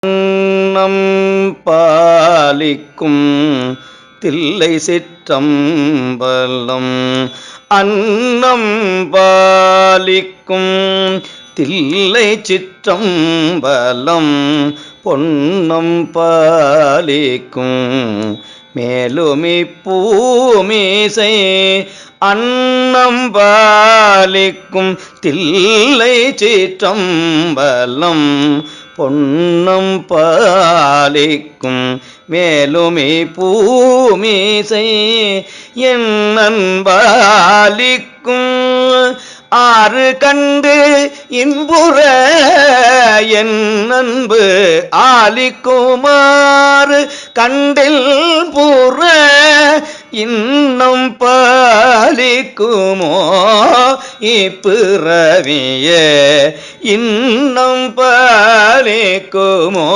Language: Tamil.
அன்னம் பாலிக்கும் தில்லை சிற்றம்பலம். அன்னம் பாலிக்கும் தில்லை சிற்றம்பலம். பொன்னம் பாலிக்கும் மேலுமி பூமிசை. அன்னம் பாலிக்கும் தில்லை சிற்றம்பலம். பொன்னம் பாலிக்கும் மேலுமே பூமிசை. என் அன்பாலிக்கும் ஆறு கண்டு இன்புற என் அன்பு ஆலிக்குமாறு கண்டில் புற இன்னம் பாலிக்குமோ இப்பிறவிய இன்னம் பாலிக்குமோ